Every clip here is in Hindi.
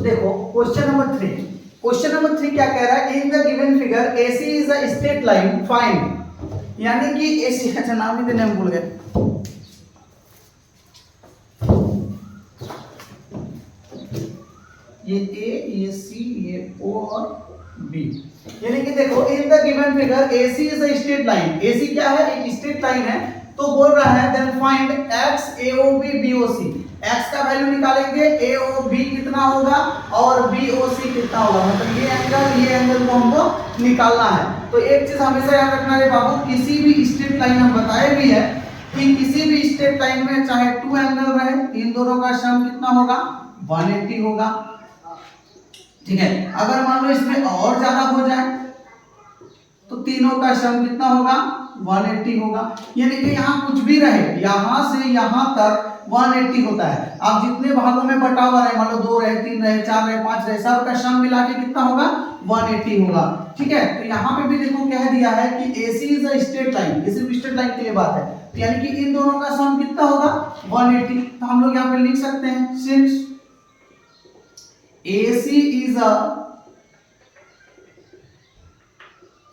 देखो क्वेश्चन नंबर 3 क्या कह रहा है, in the given figure AC is a straight line find, यानी कि AC, अच्छा नाम ही देने हम भूल गए, ये A ये C ये O और B, यानी कि देखो इन the given figure AC is a straight line, AC क्या है, एक स्ट्रेट लाइन है, तो बोल रहा है then find x AOB BOC, x का वैल्यू निकालेंगे, AOB कितना होगा और BOC कितना होगा, मतलब ये एंगल को हमको निकालना है। तो एक चीज हमेशा याद रखना है बाबू, किसी भी स्ट्रेट लाइन हम बताए भी है कि किसी भी स्ट्रेट लाइन में चाहे 2 एंगल रहे, इन दोनों का सम कितना होगा, 180 होगा, ठीक है। अगर मान लो इसमें और ज्यादा हो जाए तो तीनों का सम कितना होगा, 180 होगा, यानी कि यहाँ कुछ भी रहे, यहाँ से यहाँ तक 180 होता है। आप जितने भागों में बटा हुआ रहे, मान लो 2 रहे, 3 रहे, 4 रहे, 5 रहे, सब का सम मिला के कितना होगा, 180 होगा, ठीक है। तो यहाँ पे भी देखो कह दिया है कि AC is a straight line, ये सिर्फ स्ट्रेट लाइन के लिए बात है, तो यानी कि इन दोनों का सम कितना होगा, 180। तो हम लोग यहाँ पे लिख सकते हैं since AC is a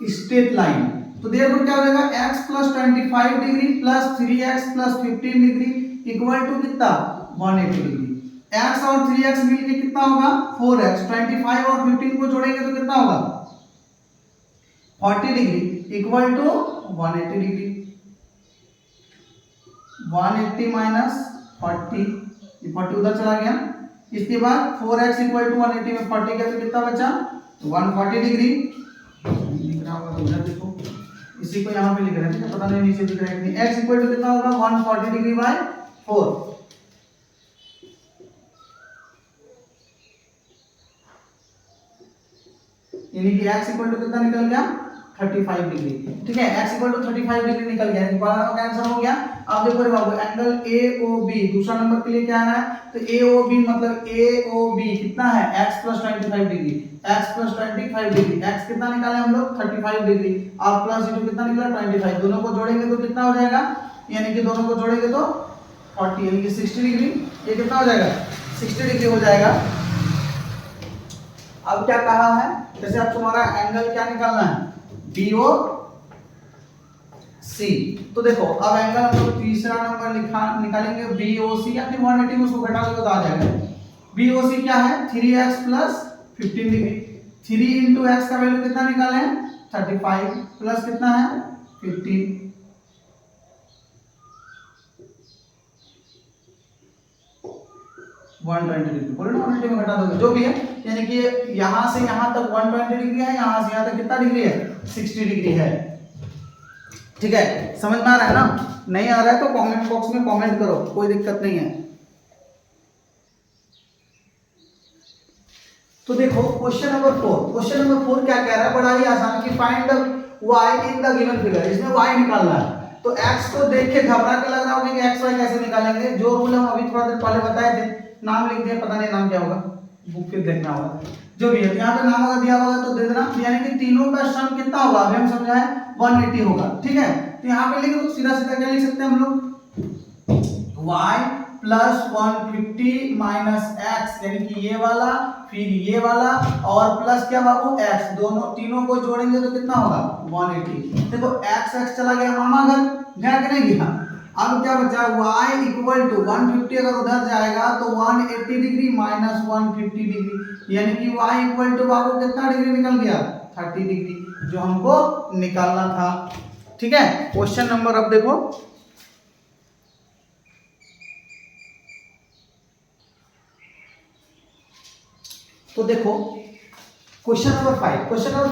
straight line, तो देखो क्या हो जाएगा, x plus 25 degree plus 3x plus 15 degree equal to कितना, 180 डिग्री। x और 3x मिलके कितना होगा, 4x, 25 और 15 को जोड़ेंगे तो कितना होगा, 40 degree equal to 180 degree. 180 minus 40, ये 40 उधर चला गया, इसके बाद 4x इक्वल टू 180 में 40 गया तो कितना बचा, तो 140 डिग्री। उधर देखो, इसी को यहाँ पे लिख रहे हैं, पता नहीं नीचे दिख रहा है कि x इक्वल टू कितना होगा, 140 डिग्री बाय 4, यानी कि x इक्वल टू कितना निकल गया, 35 डिग्री, ठीक है। x इक्वल टू 35 डिग्री निकल गया, पहला नंबर का आंसर हो गया। अब देखो रे बाबू, एंगल AOB दूसरा नंबर के लिए क्या है, तो AOB मतलब AOB कितना है, x plus 25 degree, x plus 25 degree, x कितना निकाले हम लोग, 35 डिग्री, और प्लस इनटू कितना निकला, 25, दोनों को जोड़ेंगे तो कितना हो जाएगा, यानी कि दोनों को जोड़ेंगे तो 40, यानी कि 60 डिग्री, ये कितना हो जाएगा, 60 डिग्री हो जाएगा। अब क्या कहा है, जैसे अब तुम्हारा एंगल क्या निकालना है, BOC, तो देखो अब एंगल हम लोग तीसरा नंबर निकालेंगे BOC, या फिर 180 में उसको घटा दो तो आ जाएगा। BOC क्या है, 3x plus 15 degree, 3 into x का वैल्यू कितना निकाले, 35 प्लस कितना है, 15, 120 डिग्री, बोलो ना 180 में घटा दोगे जो भी है, यानी कि यहाँ से यहाँ तक 120 डिग्री है, यहाँ से यहाँ तक कितना डिग्री है, 60 डिग्री है, ठीक है। समझ में आ रहा है ना, नहीं आ रहा है तो कमेंट बॉक्स में कमेंट करो, कोई दिक्कत नहीं है। तो देखो क्वेश्चन नंबर 4 क्या कह रहा है, बड़ा ही आसान, कि find y in the given figure, इसमें y निकालना है। तो x को देख के घबरा के लग रहा होगा कि x y कैसे निकालेंगे, जो रूल हम अभी थोड़ा देर पहले बताए थे, नाम लिख दिया, पता नहीं नाम क्या होगा, बुक फिर देखना होगा, जो भी है यहाँ पे नाम अगर दिया होगा तो दे देना, यानी कि तीनों का सम कितना होगा, अभी हम समझाए 180 होगा, ठीक है। तो यहाँ पे लिखे तो सीधा सीधा क्या लिख सकते हैं हम लोग, y प्लस 150 माइनस x, यानी कि ये वाला फिर ये वाला और प्लस क्या बाबू x, दोनों तीनों को जोड़ेंगे तो कितना होगा, 180। देखो x चला गया मामा घर, गया कि नहीं गया, अब क्या बचा, y इक्वल टू 150 अगर उधर जाएगा तो 180 डिग्री माइनस 150 डिग्री, यानी कि y इक्वल टू बाबू कितना डिग्री निकल गया, 30 डिग्री, जो हमको निकालना था, ठीक है। क्वेश्चन नंबर अब देखो, तो देखो क्वेश्चन नंबर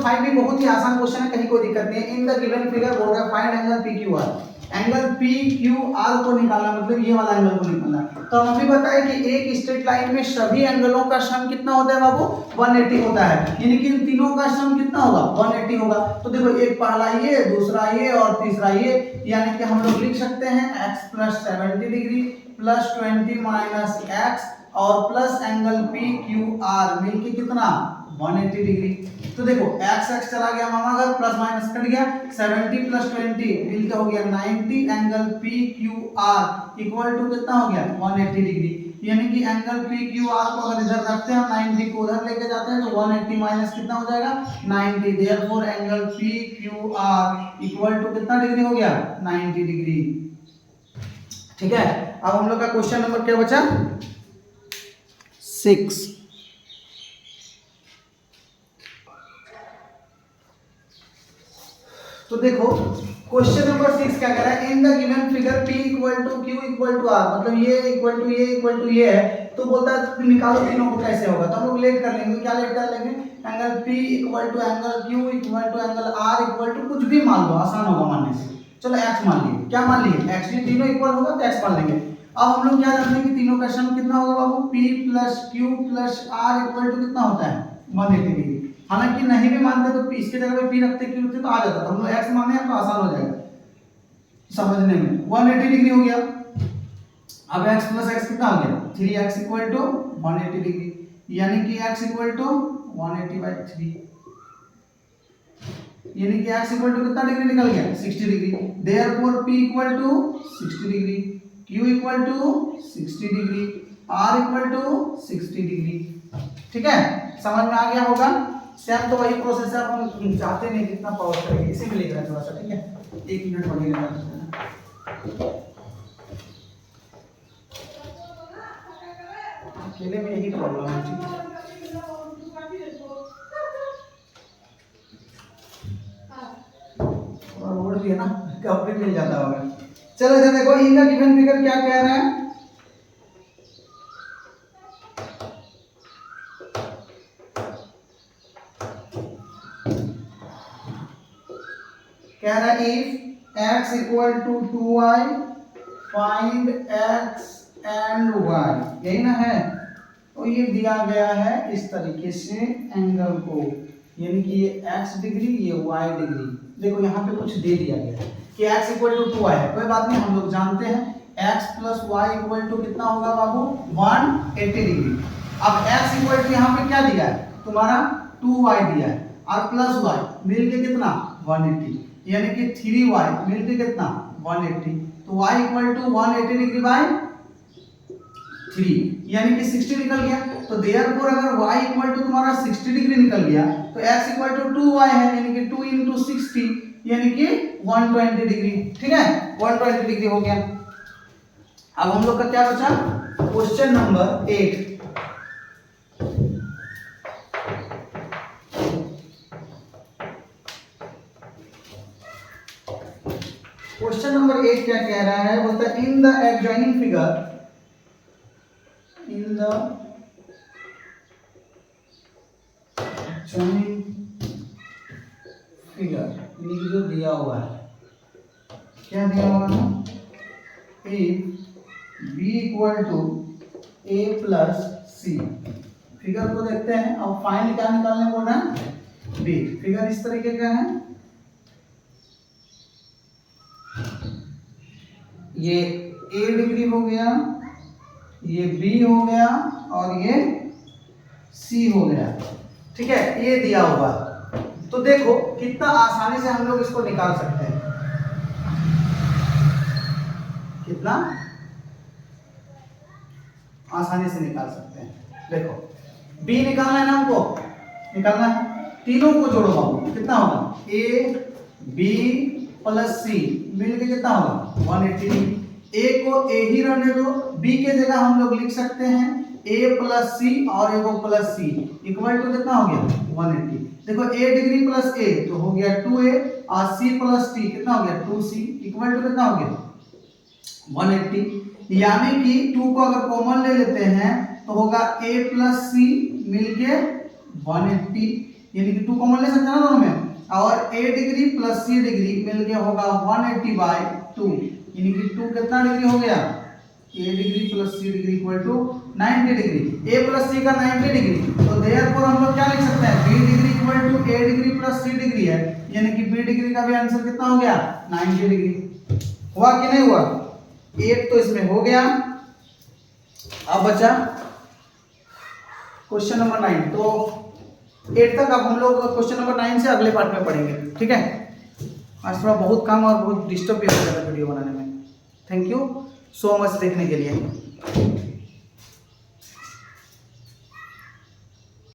5 भी बहुत ही आसान क्वेश्चन है, कहीं कोई दिक्कत नहीं है। इन द गिवन फिगर बोल रहा है find angle PQR, angle PQR को निकालना, मतलब ये वाला एंगल को निकालना। तो हम अभी बताए कि एक स्ट्रेट लाइन में सभी एंगलों का सम कितना होता है बाबू, 180 होता है, यानी कि इन तीनों का सम कितना होगा, 180 होगा। तो देखो एक पहला ये, दूसरा ये और तीसरा ये, यानी कि हम लोग लिख सकते हैं x plus 70 degree plus 20 minus x और प्लस एंगल PQR मिलके कितना, 180 डिग्री। तो देखो x चला गया मामा घर, प्लस माइनस कट गया, 70 प्लस 20 मिलके हो गया 90, एंगल PQR इक्वल टू कितना हो गया, 180 डिग्री, यानी कि एंगल पी क्यू आर को अगर इधर रखते हैं, 90 को उधर लेके जाते हैं, तो 180 माइनस कितना हो जाएगा 90। Therefore angle P Q R equal to कितना डिग्री हो गया 90 डिग्री। ठीक है, अब हम लोग का क्वेश्चन नंबर क्या बचा 6। तो देखो क्वेश्चन नंबर 6 क्या कह रहा है, in the given figure P equal to Q equal to R, मतलब ये इक्वल टू ये इक्वल टू ये है, तो बोलता है निकालो तीनों को कैसे होगा। तो हम लोग लेट कर लेंगे, क्या लेट कर लेंगे, angle P equal to angle Q equal to angle R equal to कुछ भी मान लो, आसान होगा मानने से। चलो x मान लिए, क्या मान लिए x, ये तीनों इक्वल होगा तो x मान लेंगे। अब हम लोग क्या जानते हैं कि तीनों का सम कितना होगा बाबू, P plus Q plus R equal to कितना होता है 180 डिग्री। हालांकि नहीं भी मानते तो इसके जगह पे P रखते Q रखते तो आ जाता, तो हम लोग x माने हैं तो आसान हो जाएगा समझने में। 180 डिग्री हो गया। अब x प्लस x कितना हो गया 3x इक्वल टू 180 डिग्री, यानी कि x इक्वल टू 180/3, यानी कि x इक्वल टू कितना डिग्री निकल गया 60 degree. Therefore P equal to 60 degree, Q equal to 60 degree, R equal to 60 degree. ठीक है, समझ में आ गया होगा। सेम तो वही प्रोसेस है, अब हम चाहते नहीं कितना पॉज करेंगे, इसी में लिख रहे हैं थोड़ा सा। ठीक है, 1 मिनट बढ़िया अकेले में यही प्रॉब्लम है। ठीक है, और रोड भी है ना, कब भी मिल जाता होगा। चलो इधर देखो, इनका गिवन फिगर क्या कह रहा है, कह रहा है if x equal to 2y find x and y, यही ना है। तो ये दिया गया है इस तरीके से एंगल को, यानी कि ये x डिग्री ये y डिग्री। देखो यहाँ पे कुछ दे दिया गया है कि x इक्वल टू 2y है, कोई बात नहीं, हम लोग जानते हैं x plus y equal to कितना होगा बाबू 180 डिग्री। अब x इक्वल टू यहाँ पे क्या दिया है तुम्हारा 2y दिया है, और प्लस y मिलके कितना 180, यानी कि 3y मिलके कितना 180, तो y equal to 180 degree by 3, यानी कि 60 निकल गया। तो देयरफॉर अगर y इक्वल टू तुम्हारा 60 डिग्री निकल गया तो x इक्वल टू 2y है, यानी कि 2 इंटू 60 यानी कि 120 डिग्री। ठीक है, 120 डिग्री हो गया। अब हम लोग का क्या बचा क्वेश्चन नंबर 8। क्वेश्चन नंबर 8 क्या कह रहा है, बोलता है in the adjoining figure, in the adjoining figure, यानी कि जो दिया हुआ है, क्या दिया हुआ है, if b equal to a plus C. Figure को देखते हैं, अब फाइंड क्या निकालने बोल रहा है b। फिगर इस तरीके का है, ये a डिग्री हो गया, ये b हो गया और ये c हो गया। ठीक है, ये दिया हुआ। तो देखो कितना आसानी से हम लोग इसको निकाल सकते हैं, कितना आसानी से निकाल सकते हैं। देखो b निकालना है ना, हमको निकालना है, तीनों को जोड़ो बाबू, कितना होगा a b प्लस सी मिलके कितना होगा 180 डिग्री। a को a ही रहने दो, b के जगह हम लोग लिख सकते हैं a प्लस सी और a को प्लस सी इक्वल टू कितना हो गया 180। देखो a डिग्री प्लस a तो हो गया 2a और c प्लस t कितना हो गया 2c इक्वल टू कितना हो गया 180। यानी कि 2 को अगर कॉमन ले लेते हैं तो होगा a प्लस सी मिलके 180, यानी कि 2 कॉमन ले सकते हैं ना दोनों में, और a degree plus c degree मिलके होगा 180/2, यानी कि 2 कितना डिग्री हो गया a degree plus c degree equal to 90 degree. a plus c का 90 डिग्री, तो देयरफॉर हम लोग क्या लिख सकते हैं b degree equal to a degree plus c degree है, यानी कि b डिग्री का भी आंसर कितना हो गया 90 डिग्री। हुआ कि नहीं हुआ, 8 तो इसमें हो गया। अब बचा क्वेश्चन नंबर 9। तो 8 तक अब हम लोग क्वेश्चन नंबर 9 से अगले पार्ट में पढ़ेंगे। ठीक है, आज थोड़ा बहुत काम और बहुत डिस्टर्ब भी हो जाएगा वीडियो बनाने में। थैंक यू सो मच देखने के लिए।